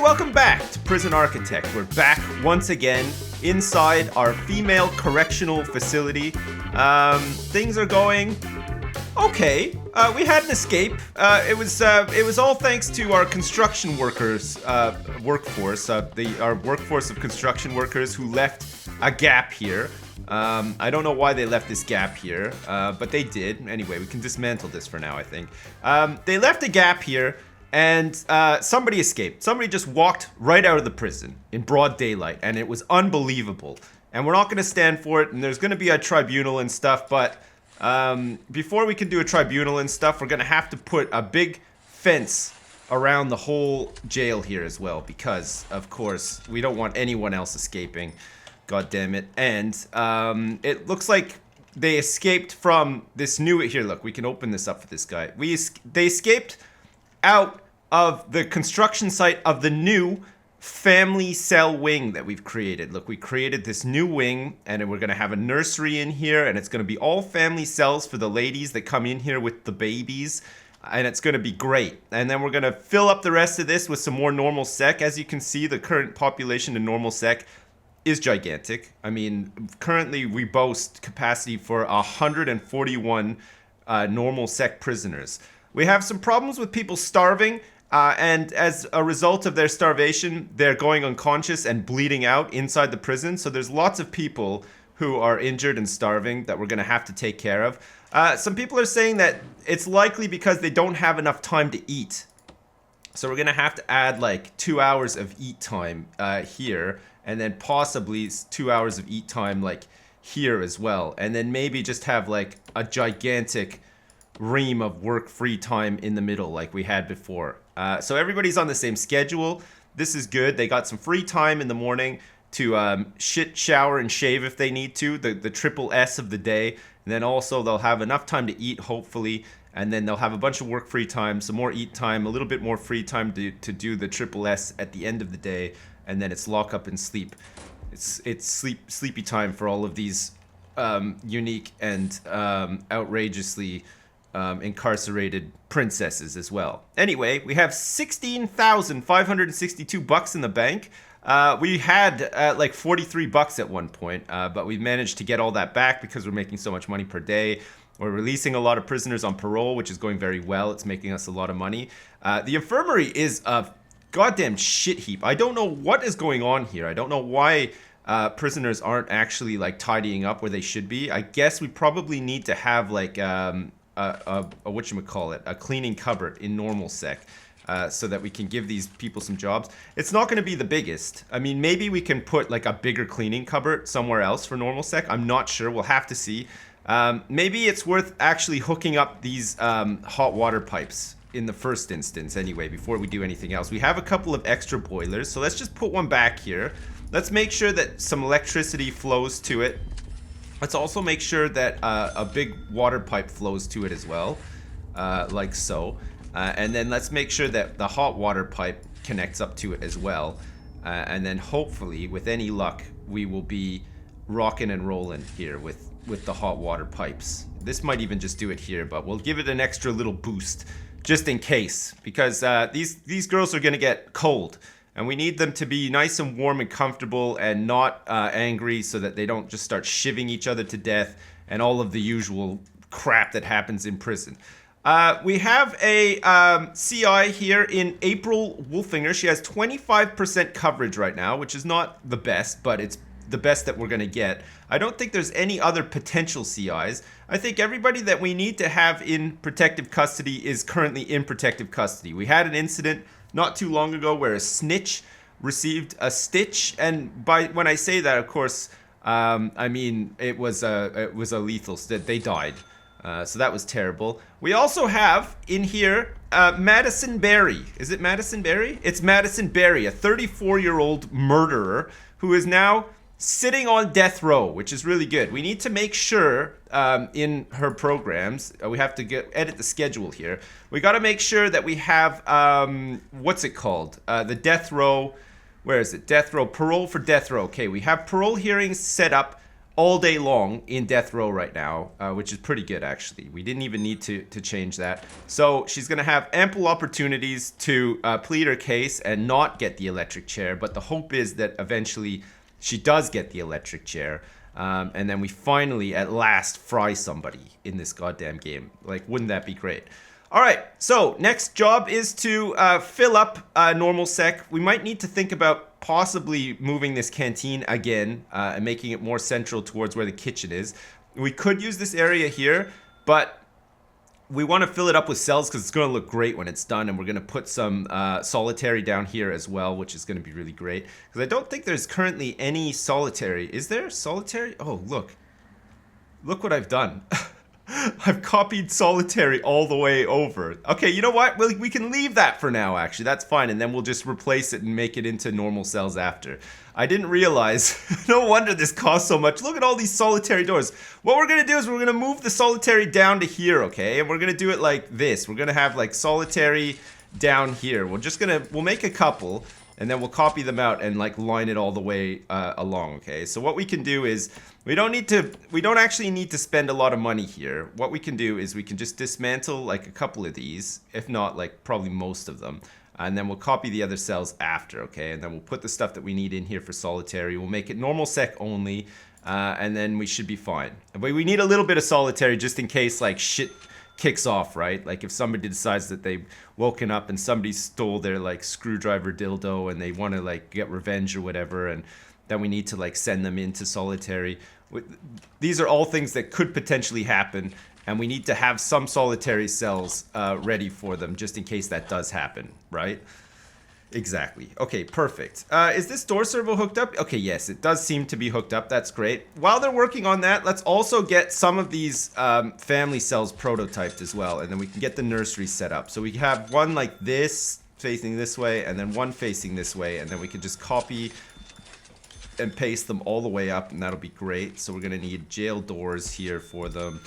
welcome back to Prison Architect. We're back once again inside our female correctional facility. Things are going okay. We had an escape. It was all thanks to our construction workers workforce. Our workforce of construction workers who left a gap here. I don't know why they left this gap here, but they did. Anyway, we can dismantle this for now, I think. They left a gap here, and somebody escaped. Somebody just walked right out of the prison in broad daylight, and it was unbelievable. And we're not going to stand for it, and there's going to be a tribunal and stuff, but before we can do a tribunal and stuff, we're going to have to put a big fence around the whole jail here as well, because, of course, we don't want anyone else escaping. God damn it. And it looks like they escaped from this new... Here, look, we can open this up for this guy. They escaped out of the construction site of the new family cell wing that we've created. Look, we created this new wing, and we're going to have a nursery in here, and it's going to be all family cells for the ladies that come in here with the babies, and it's going to be great. And then we're going to fill up the rest of this with some more normal sec. As you can see, the current population in normal sec is gigantic. I mean, currently we boast capacity for 141 normal sec prisoners. We have some problems with people starving, and as a result of their starvation, they're going unconscious and bleeding out inside the prison. So there's lots of people who are injured and starving that we're going to have to take care of. Some people are saying that it's likely because they don't have enough time to eat. So we're going to have to add like 2 hours of eat time here, and then possibly 2 hours of eat time like here as well. And then maybe just have like a gigantic ream of work free time in the middle like we had before. So everybody's on the same schedule. This is good. They got some free time in the morning to shit, shower, and shave if they need to, the triple S of the day. And then also they'll have enough time to eat, hopefully. And then they'll have a bunch of work free time, some more eat time, a little bit more free time to do the triple S at the end of the day. And then it's lock up and sleep. It's sleepy time for all of these unique and outrageously incarcerated princesses as well. Anyway, we have 16,562 bucks in the bank. We had like 43 bucks at one point, but we managed to get all that back because we're making so much money per day. We're releasing a lot of prisoners on parole, which is going very well. It's making us a lot of money. The infirmary is a goddamn shit heap. I don't know what is going on here. I don't know why prisoners aren't actually like tidying up where they should be. I guess we probably need to have like a whatchamacallit, a cleaning cupboard in normal sec, so that we can give these people some jobs. It's not going to be the biggest. I mean, maybe we can put like a bigger cleaning cupboard somewhere else for normal sec. I'm not sure. We'll have to see. Maybe it's worth actually hooking up these hot water pipes in the first instance anyway, before we do anything else. We have a couple of extra boilers, so let's just put one back here. Let's make sure that some electricity flows to it. Let's also make sure that a big water pipe flows to it as well, like so. And then let's make sure that the hot water pipe connects up to it as well. And then hopefully, with any luck, we will be rocking and rolling here with the hot water pipes. This might even just do it here, but we'll give it an extra little boost just in case, because these girls are going to get cold. And we need them to be nice and warm and comfortable and not angry, so that they don't just start shivving each other to death and all of the usual crap that happens in prison. We have a CI here in April Wolfinger. She has 25% coverage right now, which is not the best, but it's the best that we're going to get. I don't think there's any other potential CIs. I think everybody that we need to have in protective custody is currently in protective custody. We had an incident not too long ago where a snitch received a stitch, and when I say that, of course, I mean it was a lethal stitch. They died, so that was terrible. We also have in here Madison Berry. Is it Madison Berry? It's Madison Berry, a 34-year-old murderer who is now sitting on death row, which is really good. We need to make sure in her programs, we have to edit the schedule here. We got to make sure that we have, what's it called? The death row, where is it? Death row, parole for death row. Okay, we have parole hearings set up all day long in death row right now, which is pretty good actually. We didn't even need to change that. So she's gonna have ample opportunities to plead her case and not get the electric chair, but the hope is that eventually she does get the electric chair. And then we finally, at last, fry somebody in this goddamn game. Like, wouldn't that be great? All right, so next job is to fill up normal sec. We might need to think about possibly moving this canteen again and making it more central towards where the kitchen is. We could use this area here, but we want to fill it up with cells because it's going to look great when it's done, and we're going to put some solitary down here as well, which is going to be really great because I don't think there's currently any solitary. Is there solitary? Oh, look what I've done. I've copied solitary all the way over. Okay, you know what? We can leave that for now, actually. That's fine, and then we'll just replace it and make it into normal cells after. I didn't realize. No wonder this costs so much. Look at all these solitary doors. What we're going to do is we're going to move the solitary down to here, okay? And we're going to do it like this. We're going to have, like, solitary down here. We'll make a couple, and then we'll copy them out and, like, line it all the way along, okay? So what we can do is we don't actually need to spend a lot of money here. What we can do is we can just dismantle like a couple of these, if not like probably most of them. And then we'll copy the other cells after, okay? And then we'll put the stuff that we need in here for solitary. We'll make it normal sec only, and then we should be fine. But we need a little bit of solitary just in case like shit kicks off, right? Like if somebody decides that they've woken up and somebody stole their like screwdriver dildo and they want to like get revenge or whatever, and then we need to like send them into solitary. These are all things that could potentially happen, and we need to have some solitary cells ready for them just in case that does happen, right? Exactly. Okay, perfect. Is this door servo hooked up? Okay, yes, it does seem to be hooked up. That's great. While they're working on that, let's also get some of these family cells prototyped as well, and then we can get the nursery set up. So we have one like this facing this way, and then one facing this way, and then we can just copy and paste them all the way up, and that'll be great. So we're gonna need jail doors here for them.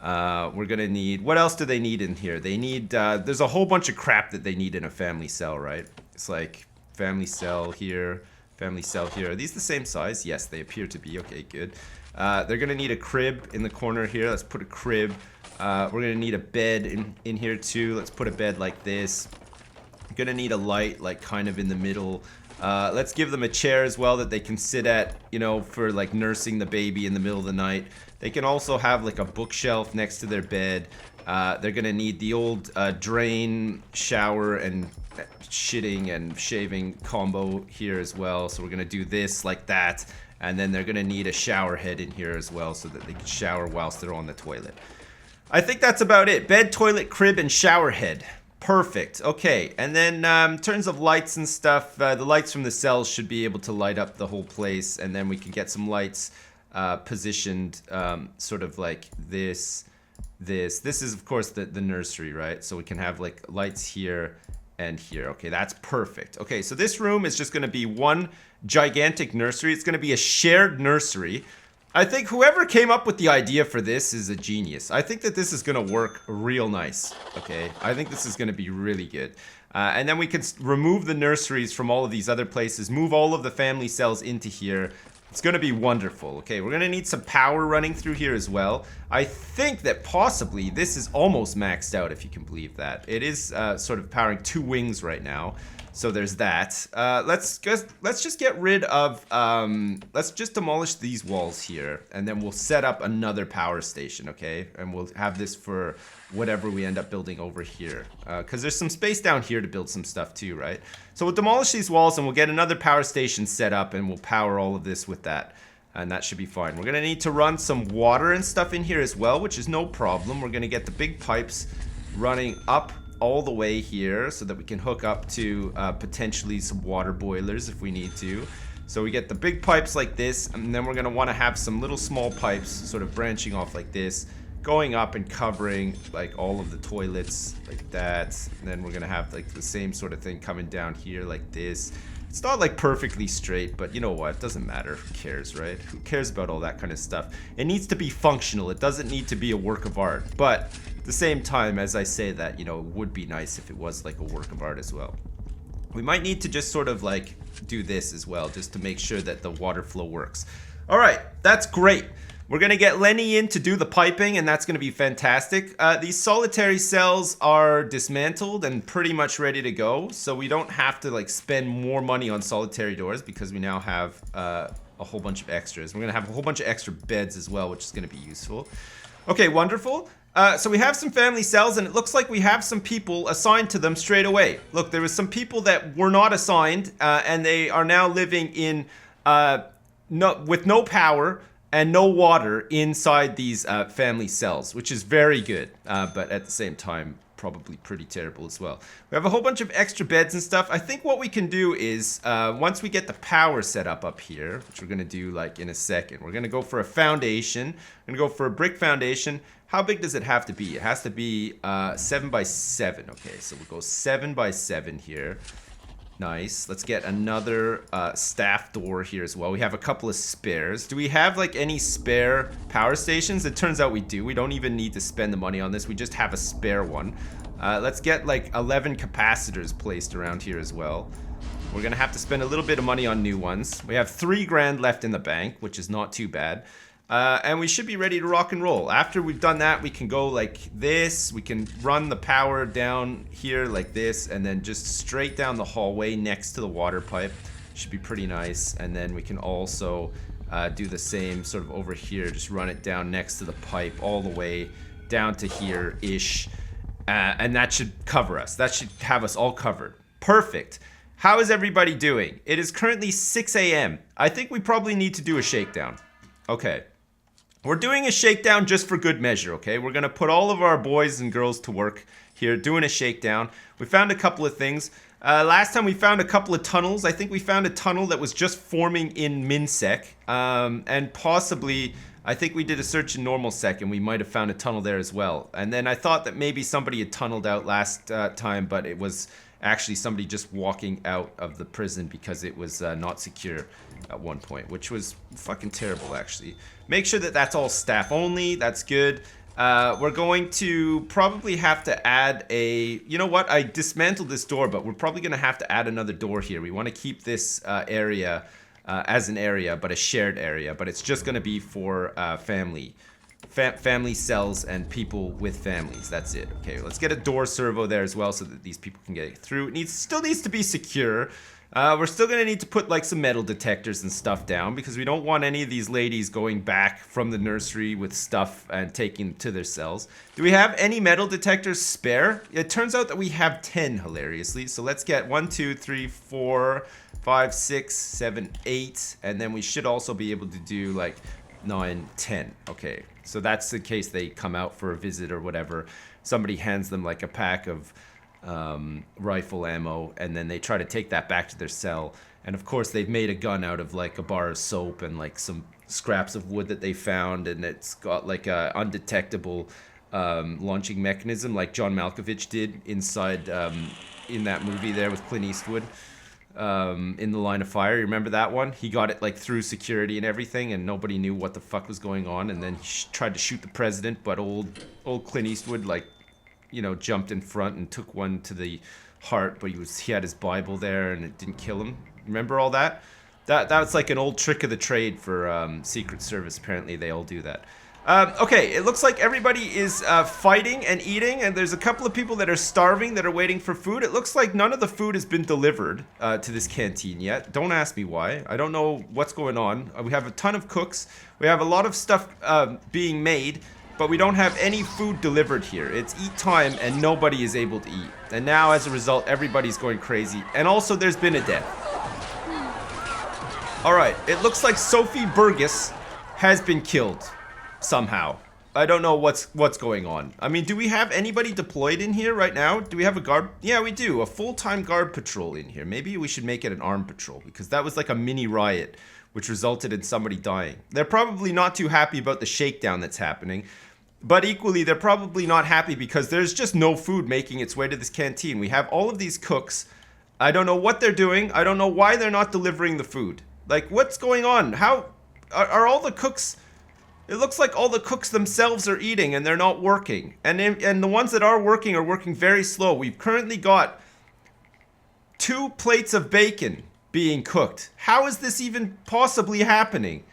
We're gonna need, what else do they need in here? They need, there's a whole bunch of crap that they need in a family cell, right? It's like family cell here, family cell here. Are these the same size? Yes, they appear to be. Okay, good. They're gonna need a crib in the corner here. Let's put a crib. We're gonna need a bed in here too. Let's put a bed like this. We're gonna need a light like kind of in the middle. Let's give them a chair as well that they can sit at, you know, for like nursing the baby in the middle of the night. They can also have like a bookshelf next to their bed. They're gonna need the old drain, shower, and shitting and shaving combo here as well. So we're gonna do this like that, and then they're gonna need a shower head in here as well so that they can shower whilst they're on the toilet. I think that's about it. Bed, toilet, crib, and shower head. Perfect. Okay, and then in terms of lights and stuff, the lights from the cells should be able to light up the whole place, and then we can get some lights positioned sort of like this. This is of course the nursery, right? So we can have like lights here and here. Okay, that's perfect. Okay, so this room is just going to be one gigantic nursery. It's going to be a shared nursery. I think whoever came up with the idea for this is a genius. I think that this is going to work real nice, okay? I think this is going to be really good. And then we can remove the nurseries from all of these other places, move all of the family cells into here. It's going to be wonderful, okay? We're going to need some power running through here as well. I think that possibly this is almost maxed out, if you can believe that. It is sort of powering 2 wings right now. So there's that. Let's just get rid of, let's just demolish these walls here, and then we'll set up another power station, okay? And we'll have this for whatever we end up building over here. Because there's some space down here to build some stuff too, right? So we'll demolish these walls and we'll get another power station set up, and we'll power all of this with that. And that should be fine. We're gonna need to run some water and stuff in here as well, which is no problem. We're gonna get the big pipes running up all the way here so that we can hook up to potentially some water boilers if we need to. So we get the big pipes like this, and then we're going to want to have some little small pipes sort of branching off like this, going up and covering like all of the toilets like that. And then we're going to have like the same sort of thing coming down here like this. It's not like perfectly straight, but you know what? It doesn't matter. Who cares, right? Who cares about all that kind of stuff? It needs to be functional. It doesn't need to be a work of art. But at the same time, as I say that, you know, it would be nice if it was like a work of art as well. We might need to just sort of like do this as well, just to make sure that the water flow works. All right, that's great. We're going to get Lenny in to do the piping, and that's going to be fantastic. These solitary cells are dismantled and pretty much ready to go, so we don't have to like spend more money on solitary doors because we now have a whole bunch of extras. We're going to have a whole bunch of extra beds as well, which is going to be useful. Okay, wonderful. So we have some family cells, and it looks like we have some people assigned to them straight away. Look, there was some people that were not assigned, and they are now living in with no power and no water inside these family cells, which is very good, but at the same time, probably pretty terrible as well. We have a whole bunch of extra beds and stuff. I think what we can do is, once we get the power set up here, which we're gonna do like in a second, we're gonna go for a foundation. We're gonna go for a brick foundation. How big does it have to be? It has to be 7 by 7. Okay, so we'll go 7 by 7 here. Nice. Let's get another staff door here as well. We have a couple of spares. Do we have like any spare power stations? It turns out we do. We don't even need to spend the money on this. We just have a spare one. Let's get like 11 capacitors placed around here as well. We're gonna have to spend a little bit of money on new ones. We have 3 grand left in the bank, which is not too bad. And we should be ready to rock and roll. After we've done that, we can go like this. We can run the power down here like this, and then just straight down the hallway next to the water pipe. Should be pretty nice. And then we can also do the same sort of over here. Just run it down next to the pipe all the way down to here-ish. And that should cover us. That should have us all covered. Perfect. How is everybody doing? It is currently 6 a.m. I think we probably need to do a shakedown. Okay. We're doing a shakedown just for good measure, okay? We're gonna put all of our boys and girls to work here doing a shakedown. We found a couple of things. Last time we found a couple of tunnels. I think we found a tunnel that was just forming in MinSec. And possibly, I think we did a search in NormalSec and we might have found a tunnel there as well. And then I thought that maybe somebody had tunneled out last time, but it was actually somebody just walking out of the prison because it was not secure at one point, which was fucking terrible actually. Make sure that that's all staff only. That's good. We're going to probably have to add a, you know what, I dismantled this door, but we're probably gonna have to add another door here. We want to keep this area as an area, but a shared area, but it's just gonna be for family cells and people with families. That's it. Okay, let's get a door servo there as well so that these people can get through. It still needs to be secure. We're still gonna need to put like some metal detectors and stuff down because we don't want any of these ladies going back from the nursery with stuff and taking to their cells. Do we have any metal detectors spare? It turns out that we have 10, hilariously. So let's get 1, 2, 3, 4, 5, 6, 7, 8, and then we should also be able to do like 9, 10. Okay, so that's in case they come out for a visit or whatever. Somebody hands them like a pack of rifle ammo, and then they try to take that back to their cell. And of course, they've made a gun out of like a bar of soap and like some scraps of wood that they found, and it's got like a undetectable launching mechanism, like John Malkovich did inside in that movie there with Clint Eastwood. In The Line of Fire, you remember that one? He got it like through security and everything, and nobody knew what the fuck was going on. And then he tried to shoot the president, but old Clint Eastwood, like, you know, jumped in front and took one to the heart. But he had his Bible there, and it didn't kill him. Remember all that? That's like an old trick of the trade for Secret Service. Apparently, they all do that. Okay, it looks like everybody is fighting and eating, and there's a couple of people that are starving that are waiting for food. It looks like none of the food has been delivered to this canteen yet. Don't ask me why. I don't know what's going on. We have a ton of cooks. We have a lot of stuff being made, but we don't have any food delivered here. It's eat time, and nobody is able to eat. And now, as a result, everybody's going crazy. And also, there's been a death. All right, it looks like Sophie Burgess has been killed. Somehow. I don't know what's going on. I mean, do we have anybody deployed in here right now? Do we have a guard? Yeah, we do. A full-time guard patrol in here. Maybe we should make it an armed patrol, because that was like a mini riot, which resulted in somebody dying. They're probably not too happy about the shakedown that's happening, but equally, they're probably not happy because there's just no food making its way to this canteen. We have all of these cooks. I don't know what they're doing. I don't know why they're not delivering the food. Like, what's going on? How are all the cooks... It looks like all the cooks themselves are eating and they're not working. And the ones that are working very slow. We've currently got 2 plates of bacon being cooked. How is this even possibly happening?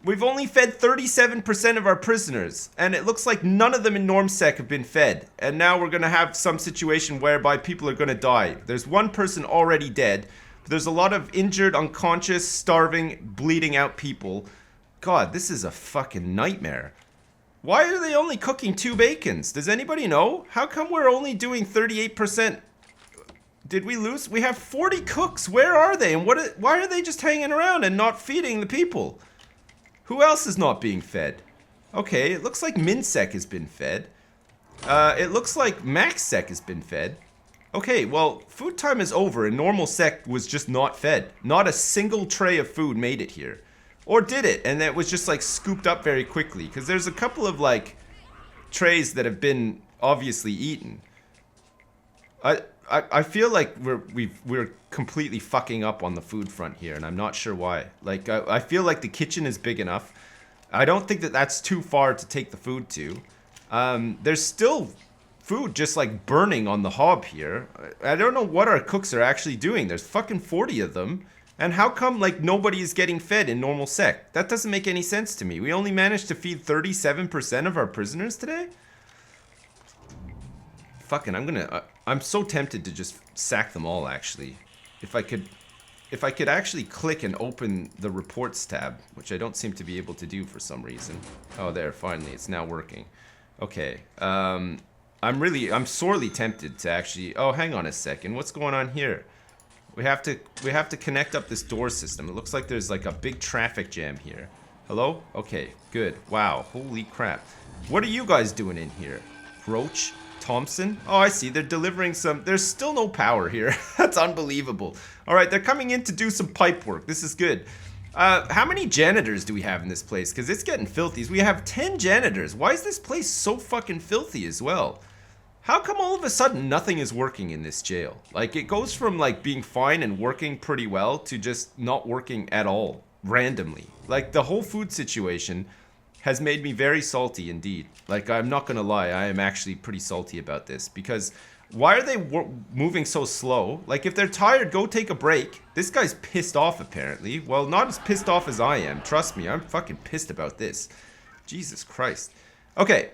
We've only fed 37% of our prisoners, and it looks like none of them in NormSec have been fed. And now we're gonna have some situation whereby people are gonna die. There's one person already dead. There's a lot of injured, unconscious, starving, bleeding out people. God, this is a fucking nightmare. Why are they only cooking 2 bacons? Does anybody know? How come we're only doing 38%? Did we lose? We have 40 cooks. Where are they? And why are they just hanging around and not feeding the people? Who else is not being fed? Okay, it looks like MinSec has been fed. It looks like MaxSec has been fed. Okay, well, food time is over and normal sec was just not fed. Not a single tray of food made it here. Or did it? And it was just like scooped up very quickly. Because there's a couple of like trays that have been obviously eaten. I feel like we're completely fucking up on the food front here, and I'm not sure why. Like, I feel like the kitchen is big enough. I don't think that that's too far to take the food to. There's still food just like burning on the hob here. I don't know what our cooks are actually doing. There's fucking 40 of them. And how come like nobody is getting fed in normal sec? That doesn't make any sense to me. We only managed to feed 37% of our prisoners today? Fucking, I'm so tempted to just sack them all, actually. If I could actually click and open the reports tab, which I don't seem to be able to do for some reason. Oh, there, finally, it's now working. Okay, I'm sorely tempted to actually, oh, hang on a second, what's going on here? We have to connect up this door system. It looks like there's like a big traffic jam here. Hello? Okay, good. Wow, holy crap. What are you guys doing in here? Roach? Thompson? Oh, I see. They're delivering some... There's still no power here. That's unbelievable. All right, they're coming in to do some pipe work. This is good. How many janitors do we have in this place? Because it's getting filthy. We have 10 janitors. Why is this place so fucking filthy as well? How come all of a sudden nothing is working in this jail? Like, it goes from, like, being fine and working pretty well to just not working at all, randomly. Like, the whole food situation has made me very salty indeed. Like, I'm not gonna lie, I am actually pretty salty about this. Because why are they moving so slow? Like, if they're tired, go take a break. This guy's pissed off, apparently. Well, not as pissed off as I am. Trust me, I'm fucking pissed about this. Jesus Christ. Okay,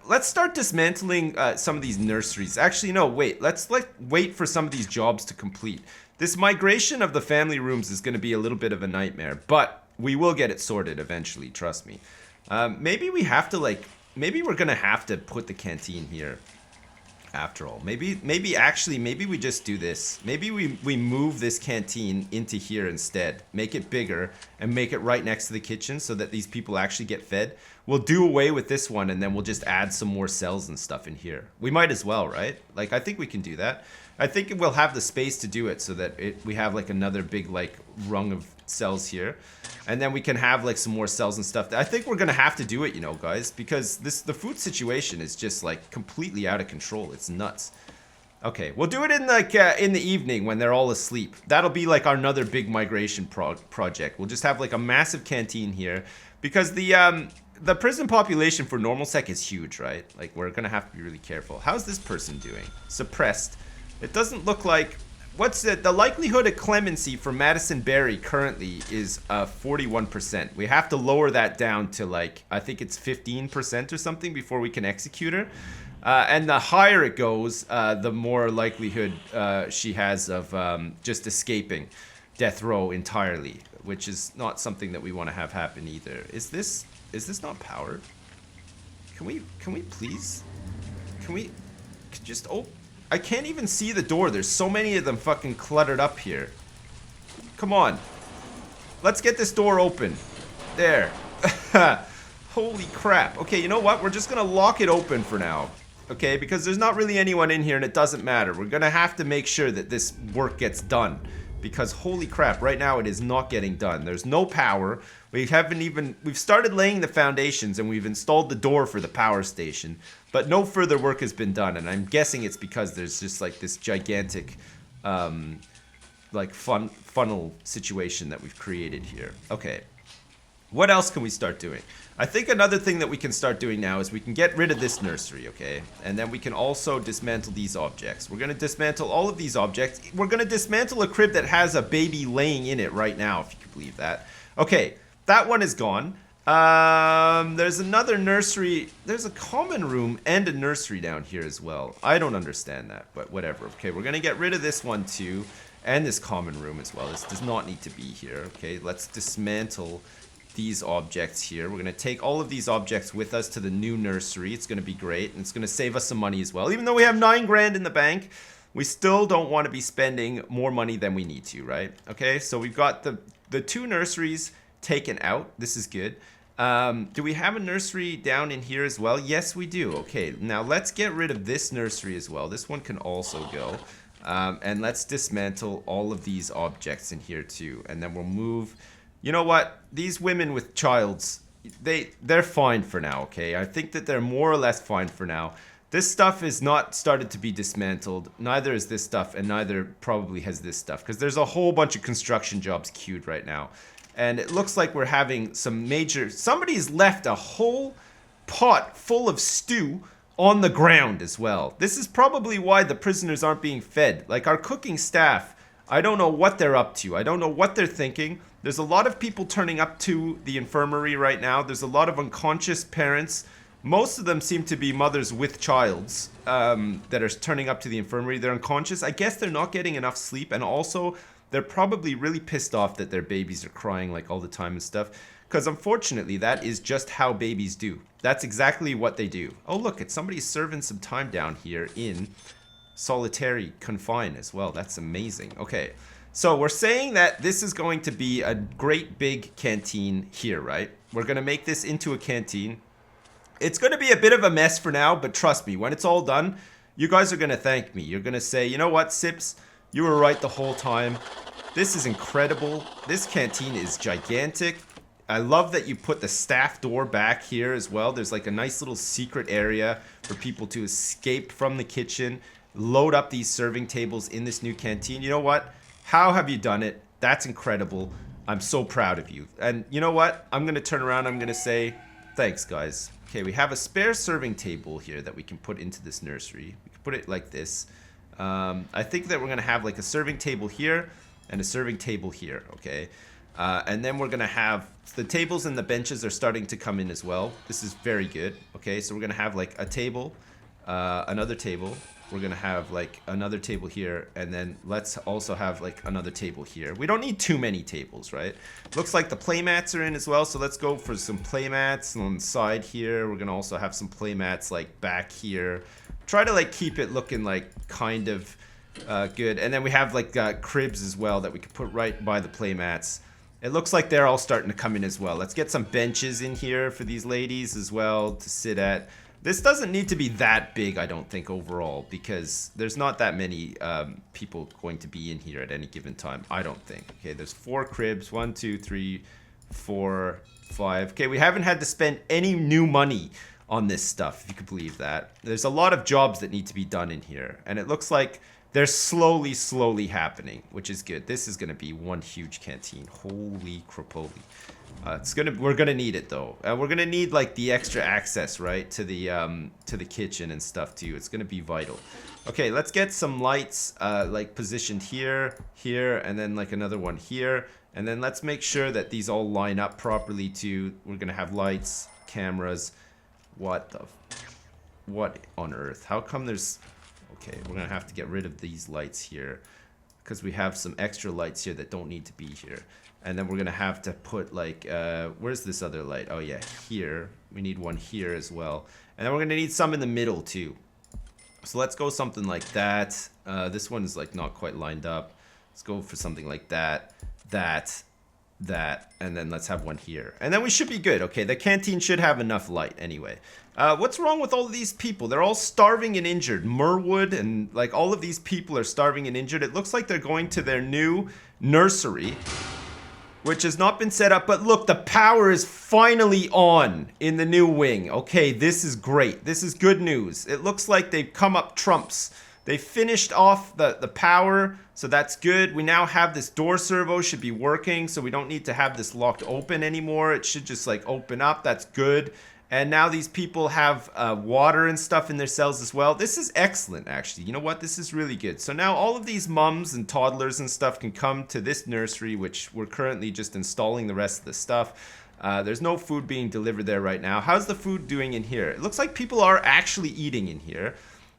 let's start dismantling some of these nurseries. Actually, no, wait. Let's wait for some of these jobs to complete. This migration of the family rooms is gonna be a little bit of a nightmare. But we will get it sorted eventually, trust me. Maybe we have to maybe we're gonna have to put the canteen here after all. Maybe we just do this. Maybe we move this canteen into here instead. Make it bigger and make it right next to the kitchen so that these people actually get fed. We'll do away with this one and then we'll just add some more cells and stuff in here. We might as well, right? Like, I think we can do that. I think we'll have the space to do it so that we have like another big like rung of cells here. And then we can have like some more cells and stuff. I think we're gonna have to do it, you know, guys, because the food situation is just like completely out of control. It's nuts. Okay, we'll do it in like in the evening when they're all asleep. That'll be like our another big migration project. We'll just have like a massive canteen here because the prison population for normal sec is huge, right? Like, we're gonna have to be really careful. How's this person doing? Suppressed. It doesn't look like... What's it? The likelihood of clemency for Madison Berry currently is 41%. We have to lower that down to like, I think it's 15% or something before we can execute her. And the higher it goes, the more likelihood she has of just escaping death row entirely, which is not something that we want to have happen either. Is this not powered? Can we please? Can we just open? I can't even see the door. There's so many of them fucking cluttered up here. Come on. Let's get this door open. There. Holy crap. Okay, you know what? We're just gonna lock it open for now. Okay, because there's not really anyone in here and it doesn't matter. We're gonna have to make sure that this work gets done. Because holy crap, right now it is not getting done. There's no power. We've started laying the foundations and we've installed the door for the power station, but no further work has been done. And I'm guessing it's because there's just like this gigantic, like funnel situation that we've created here. Okay, what else can we start doing? I think another thing that we can start doing now is we can get rid of this nursery, okay? And then we can also dismantle these objects. We're gonna dismantle all of these objects. We're gonna dismantle a crib that has a baby laying in it right now, if you can believe that. Okay, that one is gone. There's another nursery. There's a common room and a nursery down here as well. I don't understand that, but whatever. Okay, we're gonna get rid of this one too, and this common room as well. This does not need to be here. Okay, let's dismantle these objects here. We're gonna take all of these objects with us to the new nursery. It's gonna be great, and it's gonna save us some money as well. Even though we have 9 grand in the bank, we still don't want to be spending more money than we need to, right? Okay, so we've got the 2 nurseries taken out. This is good. Do we have a nursery down in here as well? Yes, we do. Okay, now let's get rid of this nursery as well. This one can also go. And let's dismantle all of these objects in here too. And then we'll move. You know what? These women with childs, they're fine for now, okay? I think that they're more or less fine for now. This stuff is not started to be dismantled. Neither is this stuff, and neither probably has this stuff. Because there's a whole bunch of construction jobs queued right now. And it looks like we're having some major... Somebody's left a whole pot full of stew on the ground as well. This is probably why the prisoners aren't being fed. Like, our cooking staff, I don't know what they're up to. I don't know what they're thinking. There's a lot of people turning up to the infirmary right now. There's a lot of unconscious parents. Most of them seem to be mothers with childs that are turning up to the infirmary. They're unconscious. I guess they're not getting enough sleep, and also... they're probably really pissed off that their babies are crying like all the time and stuff. Because unfortunately, that is just how babies do. That's exactly what they do. Oh, look, it's somebody serving some time down here in solitary confine as well. That's amazing. Okay, so we're saying that this is going to be a great big canteen here, right? We're going to make this into a canteen. It's going to be a bit of a mess for now, but trust me, when it's all done, you guys are going to thank me. You're going to say, you know what, Sips? You were right the whole time. This is incredible. This canteen is gigantic. I love that you put the staff door back here as well. There's like a nice little secret area for people to escape from the kitchen, load up these serving tables in this new canteen. You know what? How have you done it? That's incredible. I'm so proud of you. And you know what? I'm going to turn around. I'm going to say, thanks, guys. Okay, we have a spare serving table here that we can put into this nursery. We can put it like this. I think that we're going to have like a serving table here and a serving table here, okay? And then we're going to have the tables and the benches are starting to come in as well. This is very good, okay? So we're going to have like a table, another table. We're going to have like another table here, and then let's also have like another table here. We don't need too many tables, right? Looks like the playmats are in as well, so let's go for some playmats on the side here. We're going to also have some playmats like back here. Try to like keep it looking like kind of good. And then we have like cribs as well that we can put right by the playmats. It looks like they're all starting to come in as well. Let's get some benches in here for these ladies as well to sit at. This doesn't need to be that big, I don't think, overall, because there's not that many people going to be in here at any given time, I don't think. Okay, there's 4 cribs. 1, 2, 3, 4, 5. Okay, we haven't had to spend any new money on this stuff, if you could believe that. There's a lot of jobs that need to be done in here, and it looks like they're slowly happening, which is good. This is going to be one huge canteen. Holy crapoli. We're gonna need it though. We're gonna need like the extra access, right, to the kitchen and stuff too. It's gonna be vital. Okay, let's get some lights like positioned here, and then like another one here, and then let's make sure that these all line up properly too. We're gonna have lights, cameras. What on earth? How come there's... Okay, we're gonna have to get rid of these lights here because we have some extra lights here that don't need to be here. And then we're gonna have to put like, where's this other light? Oh yeah, here. We need one here as well. And then we're gonna need some in the middle too. So let's go something like that. This one is like not quite lined up. Let's go for something like that, and then let's have one here. And then we should be good. Okay, the canteen should have enough light anyway. What's wrong with all of these people? They're all starving and injured. Merwood and like all of these people are starving and injured. It looks like they're going to their new nursery, which has not been set up. But look, the power is finally on in the new wing. Okay, this is great. This is good news. It looks like they've come up trumps. They finished off the power, so that's good. We now have this door servo should be working, so we don't need to have this locked open anymore. It should just like open up. That's good. And now these people have water and stuff in their cells as well. This is excellent, actually. You know what? This is really good. So now all of these mums and toddlers and stuff can come to this nursery, which we're currently just installing the rest of the stuff. There's no food being delivered there right now. How's the food doing in here? It looks like people are actually eating in here.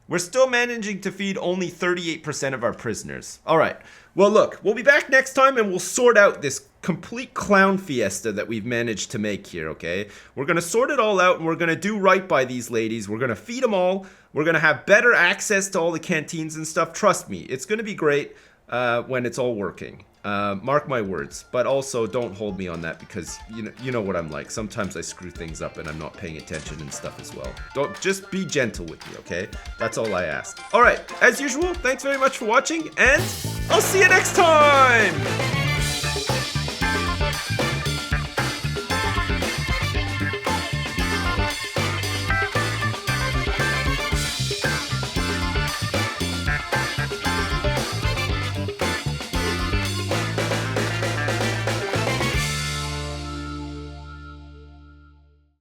We're still managing to feed only 38% of our prisoners. All right. Well, look, we'll be back next time and we'll sort out this complete clown fiesta that we've managed to make here, okay? We're going to sort it all out and we're going to do right by these ladies. We're going to feed them all. We're going to have better access to all the canteens and stuff. Trust me, it's going to be great when it's all working. Mark my words, but also don't hold me on that because you know what I'm like. Sometimes I screw things up and I'm not paying attention and stuff as well. Don't just be gentle with me, okay? That's all I ask. All right, as usual, thanks very much for watching and I'll see you next time.